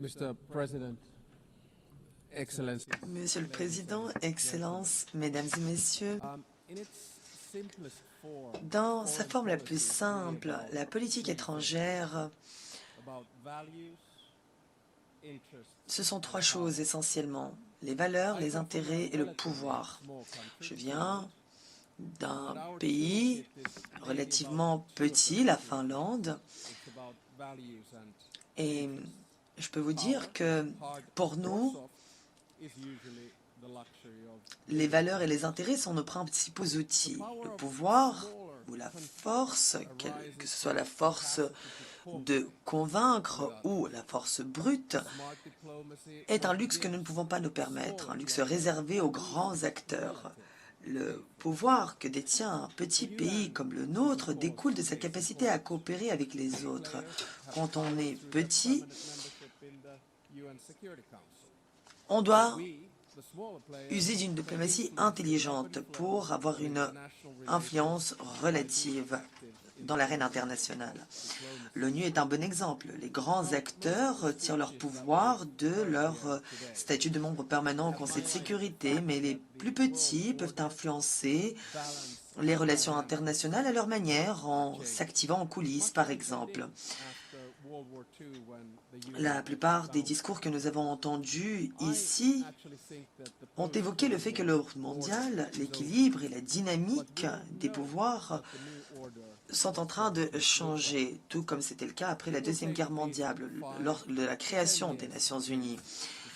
Mr. President, Excellency. Monsieur le Président, Excellences, Mesdames et Messieurs, In its simplest form, dans sa foreign forme la policy plus is really simple, about la politique three things. étrangère, About values, interests, ce sont trois and choses power. essentiellement, les valeurs, I les come from a intérêts et le relatively pouvoir. small Je country, viens Finland, but d'un our pays toolkit is mainly about relativement two of petit, those la three Finlande, things. It's about values and et interests. je peux vous Power, dire que hard pour or nous, soft, is usually the luxury of les bigger valeurs et les countries. intérêts sont nos principaux The outils. power Le of pouvoir smaller ou la countries force, que arises ce soit from la its force capacity to de cooperate with convaincre ou others. la force brute, Smart diplomacy est un not luxe que nous ne gifts pouvons pas nous that permettre, smaller un luxe players réservé are aux grands using acteurs. relative Le influence. pouvoir que détient un petit When you pays land, comme le this is of nôtre course découle de sa a capacité à symbolic coopérer gesture. avec les Big autres. players have Quand on power est through their petit, permanent membership in the UN Security Council. on But doit we, the smaller players, user d'une can diplomatie influence the ebb and intelligente flow pour avoir of une international relations influence by being relative active in dans l'arène policy internationale. diplomacy. L'ONU est un bon exemple. Les grands Now, most of acteurs the tirent leur speeches that we pouvoir de heard leur here today statut de membre permanent au have Conseil de highlighted the sécurité, fact mais les that plus the world petits peuvent order, influencer balanced les relations dynamics, internationales à leur manière are en changing. s'activant en coulisses, Much par like they exemple. did after World War II when the UN La was plupart des founded. discours que nous avons entendus I ici actually think that the ont évoqué le post-Cold fait que War l'ordre order mondial, is over. l'équilibre et la But dynamique we des know pouvoirs that the new order sont en is train going de to look like. changer, tout comme c'était le cas après la It will Deuxième take Guerre at least mondiale, 5 lors de la to 10 création des years Nations for things Unies. to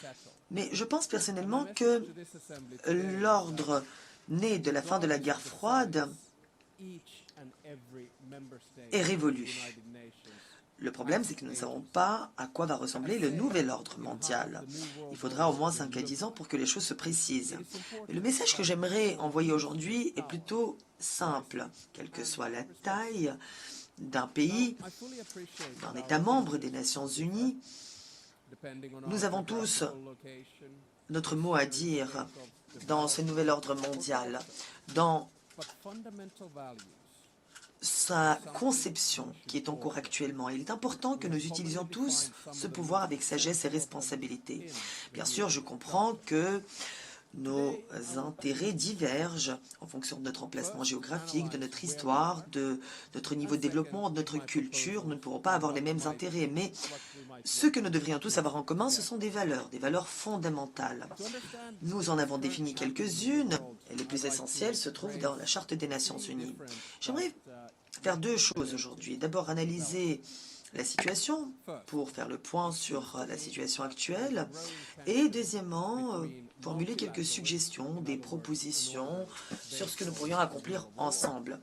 settle. Mais je pense And my personnellement message que to this assembly today is that l'ordre né de la fin de la regardless guerre of the froide size, each and every member state est of the révolu. United Nations Le problème, c'est que nous ne savons pas à quoi va ressembler le nouvel ordre mondial. Il faudra au moins 5 à 10 ans pour que les choses se précisent. Mais le message que j'aimerais envoyer aujourd'hui est plutôt simple. Quelle que soit la taille d'un pays, d'un État membre des Nations Unies, nous avons tous notre mot à dire dans ce nouvel ordre mondial, dans sa conception qui est en cours actuellement. Il est important que nous utilisions tous ce pouvoir avec sagesse et responsabilité. Bien sûr, je comprends que nos intérêts divergent en fonction de notre emplacement géographique, de notre histoire, de notre niveau de développement, de notre culture. Nous ne pourrons pas avoir les mêmes intérêts, mais ce que nous devrions tous avoir en commun, ce sont des valeurs fondamentales. Nous en avons défini quelques-unes, et les plus essentielles se trouvent dans la Charte des Nations Unies. J'aimerais faire deux choses aujourd'hui. D'abord, analyser la situation pour faire le point sur la situation actuelle et deuxièmement, formuler quelques suggestions, des propositions sur ce que nous pourrions accomplir ensemble.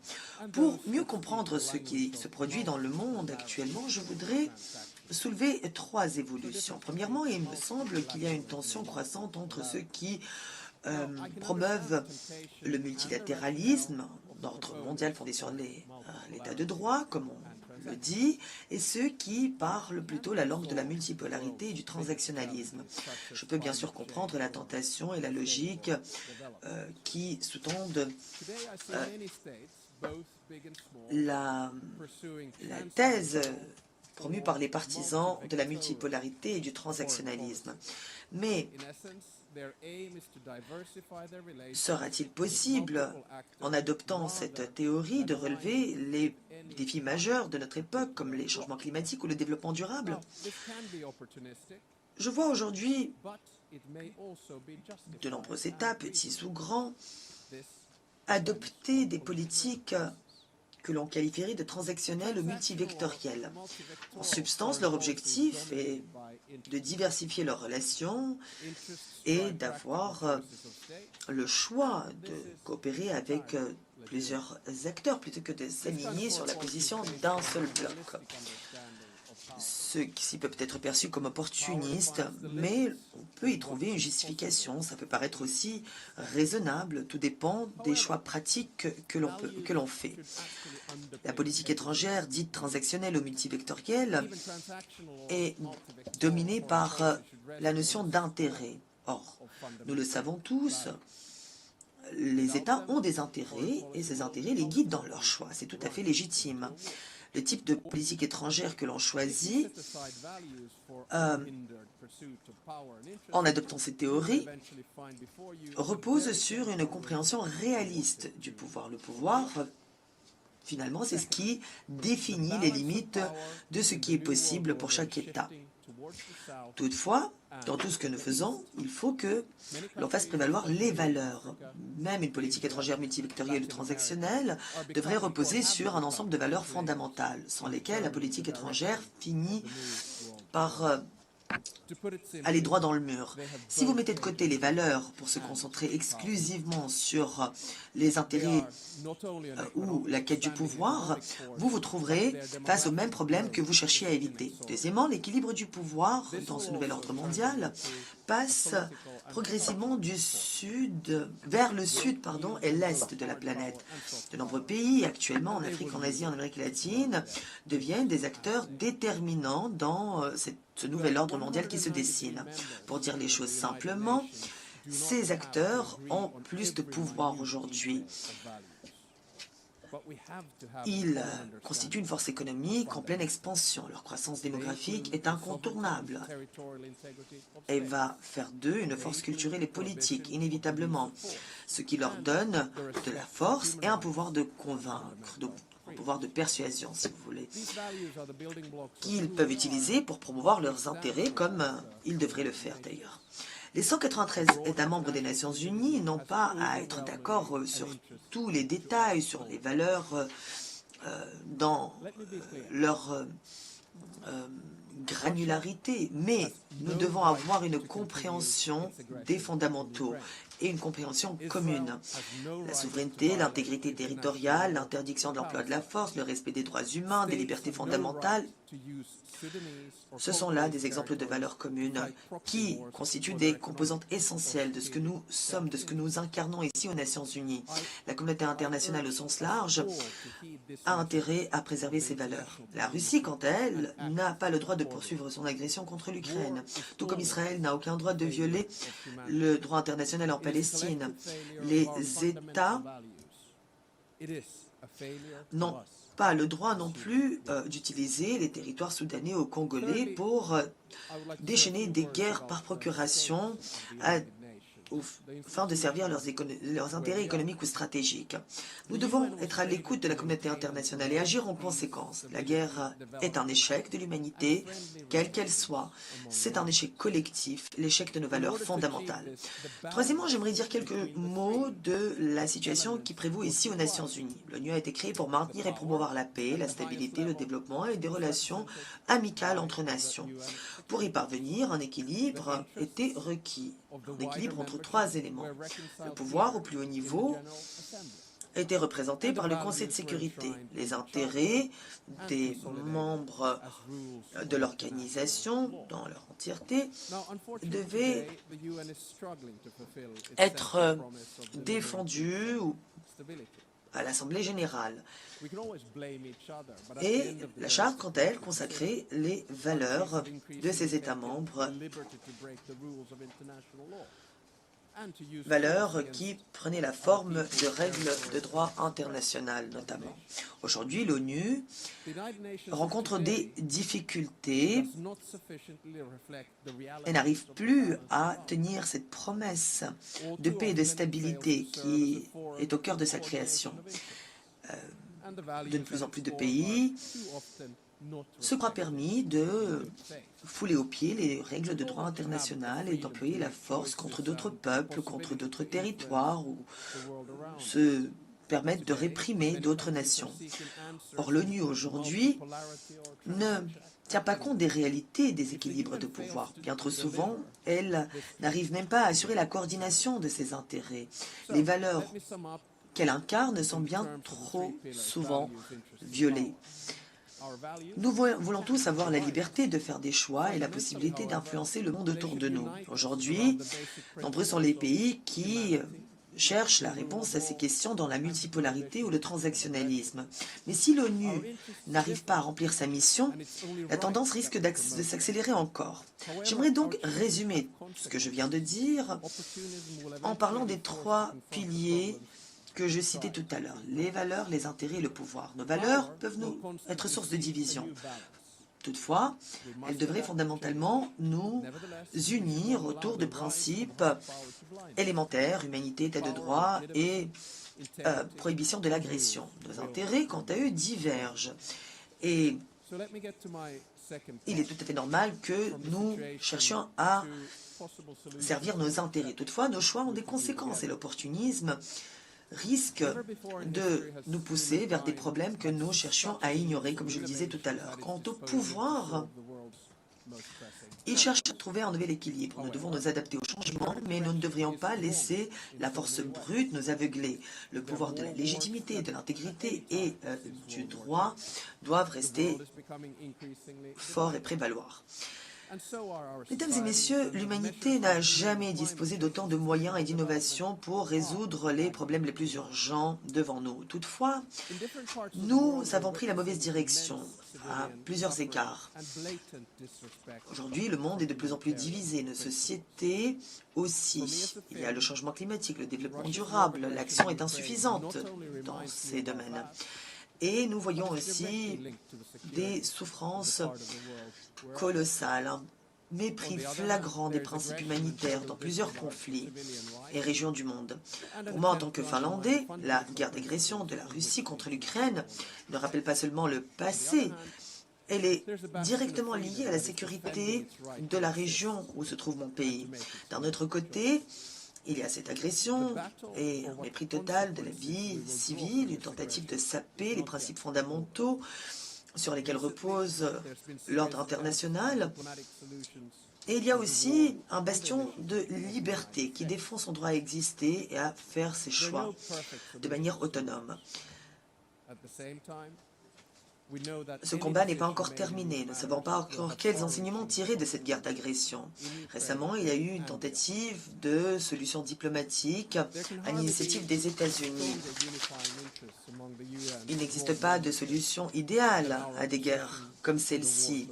Pour mieux comprendre ce qui se produit dans le monde actuellement, je voudrais soulever trois évolutions. Premièrement, il me semble qu'il y a une tension croissante entre ceux qui promeuvent le multilatéralisme, l'ordre mondial fondé sur l'état de droit, comme on le dit, et ceux qui parlent plutôt la langue de la multipolarité et du transactionnalisme. Je peux bien sûr comprendre la tentation et la logique qui sous-tendent la thèse promue par les partisans de la multipolarité et du transactionnalisme. Mais sera-t-il possible, en adoptant cette théorie, de relever les défis majeurs de notre époque, comme les changements climatiques ou le développement durable? Je vois aujourd'hui de nombreux États, petits ou grands, adopter des politiques que l'on qualifierait de transactionnelles ou multivectorielles. En substance, leur objectif est de diversifier leurs relations et d'avoir le choix de coopérer avec plusieurs acteurs plutôt que de s'aligner sur la position d'un seul bloc. Ceci peut être perçu comme opportuniste, mais on peut y trouver une justification. Ça peut paraître aussi raisonnable. Tout dépend des choix pratiques que l'on fait. La politique étrangère dite transactionnelle ou multivectorielle est dominée par la notion d'intérêt. Or, nous le savons tous, les États ont des intérêts et ces intérêts les guident dans leurs choix. C'est tout à fait légitime. le type de politique étrangère que l'on choisit en adoptant ces théories repose sur une compréhension réaliste du pouvoir. Le pouvoir, finalement, c'est ce qui définit les limites de ce qui est possible pour chaque État. Toutefois, dans tout ce que nous faisons, il faut que l'on fasse prévaloir les valeurs. Même une politique étrangère multivectorielle ou transactionnelle devrait reposer sur un ensemble de valeurs fondamentales, sans lesquelles la politique étrangère finit par aller droit dans le mur. Si vous mettez de côté les valeurs pour se concentrer exclusivement sur les intérêts ou la quête du pouvoir, vous vous trouverez face au même problème que vous cherchiez à éviter. Deuxièmement, l'équilibre du pouvoir dans ce nouvel ordre mondial passe progressivement du sud vers le sud et l'est de la planète. De nombreux pays, actuellement en Afrique, en Asie, en Amérique latine, deviennent des acteurs déterminants dans ce nouvel ordre mondial qui se dessine. Pour dire les choses simplement, ces acteurs ont plus de pouvoir aujourd'hui. Ils constituent une force économique en pleine expansion. Leur croissance démographique est incontournable. Elle va faire d'eux une force culturelle et politique, inévitablement, ce qui leur donne de la force et un pouvoir de convaincre, un pouvoir de persuasion, si vous voulez, qu'ils peuvent utiliser pour promouvoir leurs intérêts comme ils devraient le faire d'ailleurs. Les 193 États membres des Nations Unies n'ont pas à être d'accord sur tous les détails, sur les valeurs dans leur granularité, mais nous devons avoir une compréhension des fondamentaux et une compréhension commune. La souveraineté, l'intégrité territoriale, l'interdiction de l'emploi de la force, le respect des droits humains, des libertés fondamentales, ce sont là des exemples de valeurs communes qui constituent des composantes essentielles de ce que nous sommes, de ce que nous incarnons ici aux Nations Unies. La communauté internationale au sens large a intérêt à préserver ces valeurs. La Russie, quant à elle, n'a pas le droit de poursuivre son agression contre l'Ukraine, tout comme Israël n'a aucun droit de violer le droit international en Palestine. Les États n'ont pas le droit non plus d'utiliser les territoires soudanais ou congolais pour déchaîner des guerres par procuration afin de servir leurs intérêts économiques ou stratégiques. Nous devons être à l'écoute de la communauté internationale et agir en conséquence. La guerre est un échec de l'humanité, quelle qu'elle soit. C'est un échec collectif, l'échec de nos valeurs fondamentales. Troisièmement, j'aimerais dire quelques mots de la situation qui prévaut ici aux Nations Unies. L'ONU a été créée pour maintenir et promouvoir la paix, la stabilité, le développement et des relations amicales entre nations. Pour y parvenir, un équilibre était requis. Un équilibre entre trois éléments. Le pouvoir au plus haut niveau était représenté par le Conseil de sécurité. Les intérêts des membres de l'organisation, dans leur entièreté, devaient être défendus à l'Assemblée générale. Et la Charte, quant à elle, consacrait les valeurs de ces États membres, valeurs qui prenaient la forme de règles de droit international notamment. Aujourd'hui, l'ONU rencontre des difficultés et n'arrive plus à tenir cette promesse de paix et de stabilité qui est au cœur de sa création. De plus en plus de pays se croient permis de fouler aux pieds les règles de droit international et d'employer la force contre d'autres peuples, contre d'autres territoires, ou se permettre de réprimer d'autres nations. Or, l'ONU aujourd'hui ne tient pas compte des réalités et des équilibres de pouvoir. Bien trop souvent, elle n'arrive même pas à assurer la coordination de ses intérêts. Les valeurs qu'elle incarne sont bien trop souvent violées. Nous voulons tous avoir la liberté de faire des choix et la possibilité d'influencer le monde autour de nous. Aujourd'hui, nombreux sont les pays qui cherchent la réponse à ces questions dans la multipolarité ou le transactionnalisme. Mais si l'ONU n'arrive pas à remplir sa mission, la tendance risque de s'accélérer encore. J'aimerais donc résumer ce que je viens de dire en parlant des trois piliers que je citais tout à l'heure, les valeurs, les intérêts et le pouvoir. Nos valeurs peuvent être source de division. Toutefois, elles devraient fondamentalement nous unir autour de principes élémentaires, humanité, état de droit et prohibition de l'agression. Nos intérêts, quant à eux, divergent. Et il est tout à fait normal que nous cherchions à servir nos intérêts. Toutefois, nos choix ont des conséquences et l'opportunisme risque de nous pousser vers des problèmes que nous cherchions à ignorer, comme je le disais tout à l'heure. Quant au pouvoir, il cherche à trouver un nouvel équilibre. Nous devons nous adapter au changement, mais nous ne devrions pas laisser la force brute nous aveugler. Le pouvoir de la légitimité, de l'intégrité et du droit doivent rester forts et prévaloir. Mesdames et messieurs, l'humanité n'a jamais disposé d'autant de moyens et d'innovations pour résoudre les problèmes les plus urgents devant nous. Toutefois, nous avons pris la mauvaise direction à plusieurs égards. Aujourd'hui, le monde est de plus en plus divisé, nos sociétés aussi. Il y a le changement climatique, le développement durable, l'action est insuffisante dans ces domaines. Et nous voyons aussi des souffrances colossales, un mépris flagrant des principes humanitaires dans plusieurs conflits et régions du monde. Pour moi, en tant que Finlandais, la guerre d'agression de la Russie contre l'Ukraine ne rappelle pas seulement le passé, elle est directement liée à la sécurité de la région où se trouve mon pays. D'un autre côté, il y a cette agression et un mépris total de la vie civile, une tentative de saper les principes fondamentaux sur lesquels repose l'ordre international. Et il y a aussi un bastion de liberté qui défend son droit à exister et à faire ses choix de manière autonome. Ce combat n'est pas encore terminé. Nous ne savons pas encore quels enseignements tirer de cette guerre d'agression. Récemment, il y a eu une tentative de solution diplomatique à l'initiative des États-Unis. Il n'existe pas de solution idéale à des guerres comme celle-ci.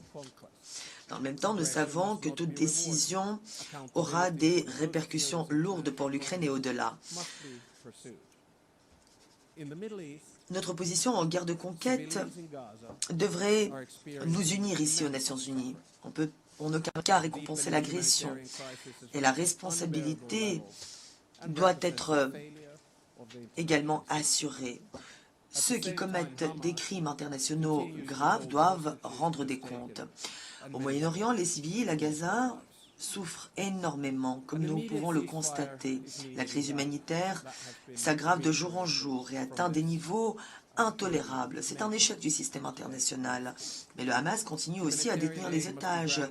Dans le même temps, nous savons que toute décision aura des répercussions lourdes pour l'Ukraine et au-delà. Notre position en guerre de conquête devrait nous unir ici aux Nations Unies. On peut en aucun cas récompenser l'agression. Et la responsabilité doit être également assurée. Ceux qui commettent des crimes internationaux graves doivent rendre des comptes. Au Moyen-Orient, les civils à Gaza souffrent énormément, comme nous pouvons le constater. La crise humanitaire s'aggrave de jour en jour et atteint des niveaux intolérables. C'est un échec du système international. Mais le Hamas continue aussi à détenir les otages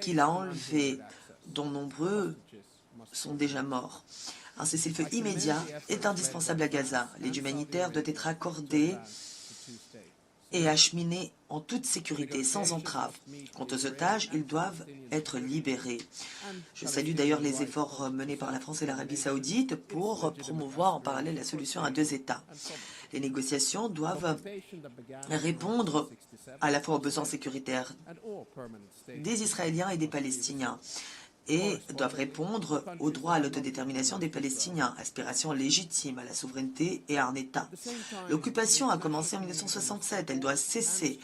qu'il a enlevés, dont nombreux sont déjà morts. Un cessez-le-feu immédiat est indispensable à Gaza. L'aide humanitaire doit être accordée et acheminée en toute sécurité, sans entrave. Quant aux otages, ils doivent être libérés. Je salue d'ailleurs les efforts menés par la France et l'Arabie saoudite pour promouvoir en parallèle la solution à deux États. Les négociations doivent répondre à la fois aux besoins sécuritaires des Israéliens et des Palestiniens et doivent répondre au droit à l'autodétermination des Palestiniens, aspiration légitime à la souveraineté et à un État. L'occupation a commencé en 1967, elle doit cesser.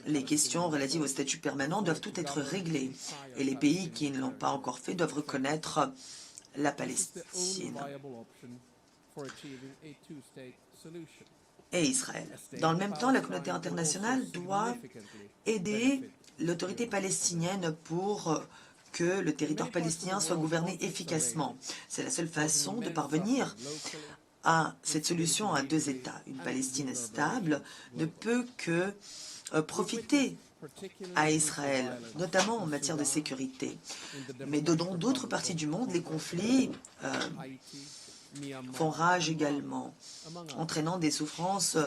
Les questions relatives au statut permanent doivent toutes être réglées et les pays qui ne l'ont pas encore fait doivent reconnaître la Palestine et Israël. Dans le même temps, la communauté internationale doit aider l'autorité palestinienne pour que le territoire palestinien soit gouverné efficacement. C'est la seule façon de parvenir à cette solution à deux États. Une Palestine stable ne peut que profiter à Israël, notamment en matière de sécurité. Mais dans d'autres parties du monde, les conflits font rage également, entraînant des souffrances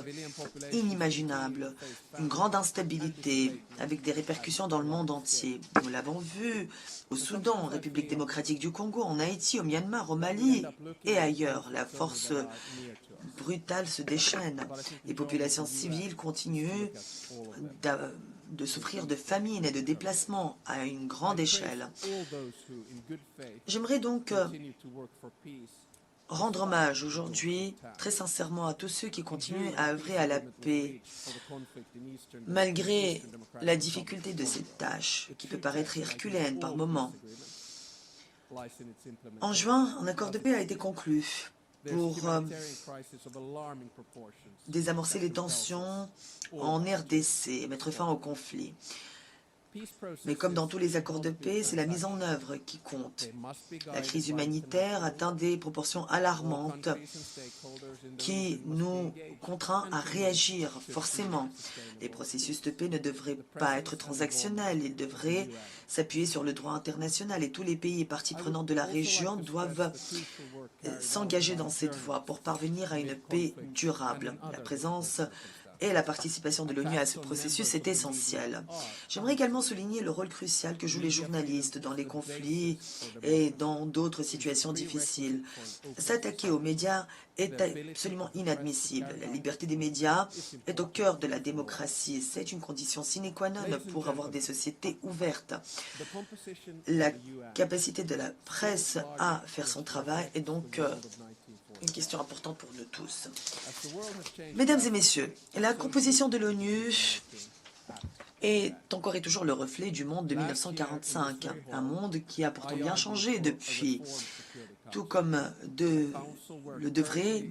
inimaginables, une grande instabilité avec des répercussions dans le monde entier. Nous l'avons vu au Soudan, en République démocratique du Congo, en Haïti, au Myanmar, au Mali et ailleurs. La force brutale se déchaîne. Les populations civiles continuent de souffrir de famine et de déplacement à une grande échelle. J'aimerais donc rendre hommage aujourd'hui très sincèrement à tous ceux qui continuent à œuvrer à la paix, malgré la difficulté de cette tâche, qui peut paraître herculéenne par moments. En juin, un accord de paix a été conclu pour désamorcer les tensions en RDC et mettre fin au conflit. Mais comme dans tous les accords de paix, c'est la mise en œuvre qui compte. La crise humanitaire atteint des proportions alarmantes qui nous contraint à réagir forcément. Les processus de paix ne devraient pas être transactionnels, ils devraient s'appuyer sur le droit international et tous les pays et parties prenantes de la région doivent s'engager dans cette voie pour parvenir à une paix durable. La présence et la participation de l'ONU à ce processus est essentielle. J'aimerais également souligner le rôle crucial que jouent les journalistes dans les conflits et dans d'autres situations difficiles. S'attaquer aux médias est absolument inadmissible. La liberté des médias est au cœur de la démocratie. C'est une condition sine qua non pour avoir des sociétés ouvertes. La capacité de la presse à faire son travail est donc une question importante pour nous tous. Mesdames et messieurs, la composition de l'ONU est encore et toujours le reflet du monde de 1945, un monde qui a pourtant bien changé depuis, tout comme le devraient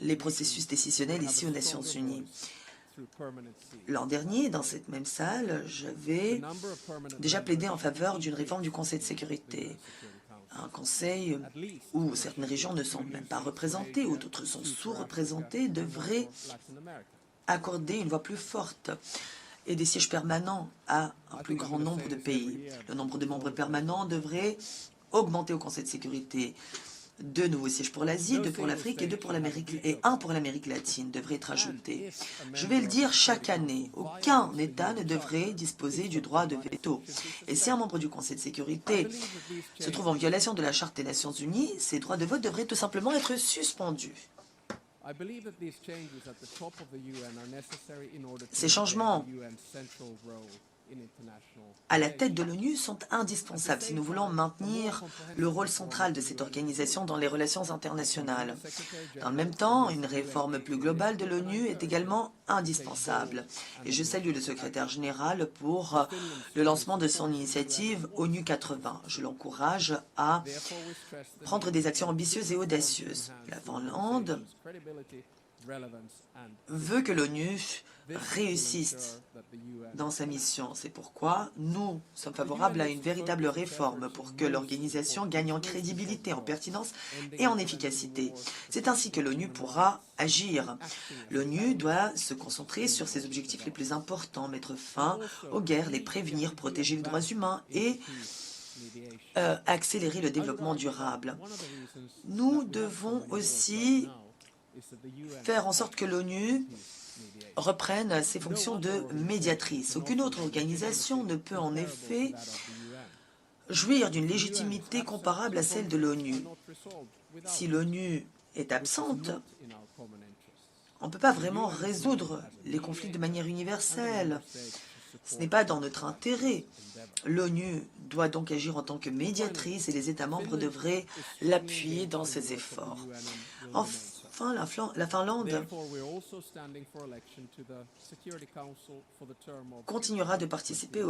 les processus décisionnels ici aux Nations Unies. L'an dernier, dans cette même salle, j'avais déjà plaidé en faveur d'une réforme du Conseil de sécurité. Un conseil où certaines régions ne sont même pas représentées ou d'autres sont sous-représentées devrait accorder une voix plus forte et des sièges permanents à un plus grand nombre de pays. Le nombre de membres permanents devrait augmenter au Conseil de sécurité. 2 nouveaux sièges pour l'Asie, 2 pour l'Afrique et 1 pour l'Amérique latine devraient être ajoutés. Je vais le dire chaque année, aucun État ne devrait disposer du droit de veto. Et si un membre du Conseil de sécurité se trouve en violation de la Charte des Nations Unies, ses droits de vote devraient tout simplement être suspendus. Ces changements à la tête de l'ONU sont indispensables si nous voulons maintenir le rôle central de cette organisation dans les relations internationales. Dans le même temps, une réforme plus globale de l'ONU est également indispensable. Et je salue le secrétaire général pour le lancement de son initiative ONU 80. Je l'encourage à prendre des actions ambitieuses et audacieuses. La Finlande veut que l'ONU réussisse dans sa mission. C'est pourquoi nous sommes favorables à une véritable réforme pour que l'organisation gagne en crédibilité, en pertinence et en efficacité. C'est ainsi que l'ONU pourra agir. L'ONU doit se concentrer sur ses objectifs les plus importants, mettre fin aux guerres, les prévenir, protéger les droits humains et accélérer le développement durable. Nous devons aussi faire en sorte que l'ONU reprenne ses fonctions de médiatrice. Aucune autre organisation ne peut en effet jouir d'une légitimité comparable à celle de l'ONU. Si l'ONU est absente, on ne peut pas vraiment résoudre les conflits de manière universelle. Ce n'est pas dans notre intérêt. L'ONU doit donc agir en tant que médiatrice et les États membres devraient l'appuyer dans ses efforts. Enfin, la Finlande continuera de participer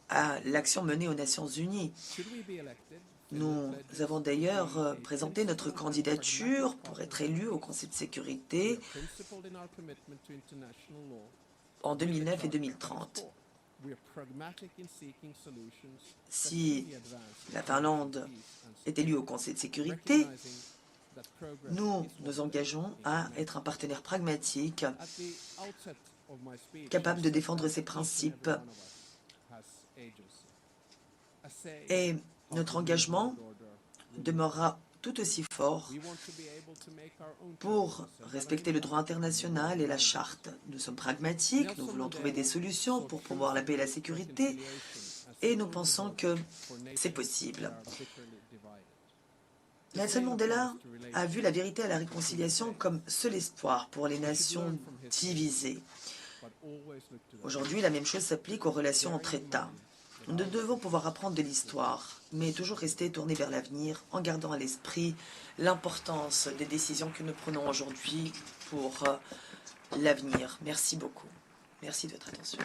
à l'action menée aux Nations Unies. Nous avons d'ailleurs présenté notre candidature pour être élus au Conseil de sécurité en 2009 et 2030. Si la Finlande est élue au Conseil de sécurité, nous nous engageons à être un partenaire pragmatique, capable de défendre ses principes. Et notre engagement demeurera tout aussi fort pour respecter le droit international et la charte. Nous sommes pragmatiques, nous voulons trouver des solutions pour promouvoir la paix et la sécurité, et nous pensons que c'est possible. Nelson Mandela a vu la vérité et la réconciliation comme seul espoir pour les nations divisées. Aujourd'hui, la même chose s'applique aux relations entre États. Nous devons pouvoir apprendre de l'histoire, mais toujours rester tournés vers l'avenir en gardant à l'esprit l'importance des décisions que nous prenons aujourd'hui pour l'avenir. Merci beaucoup. Merci de votre attention.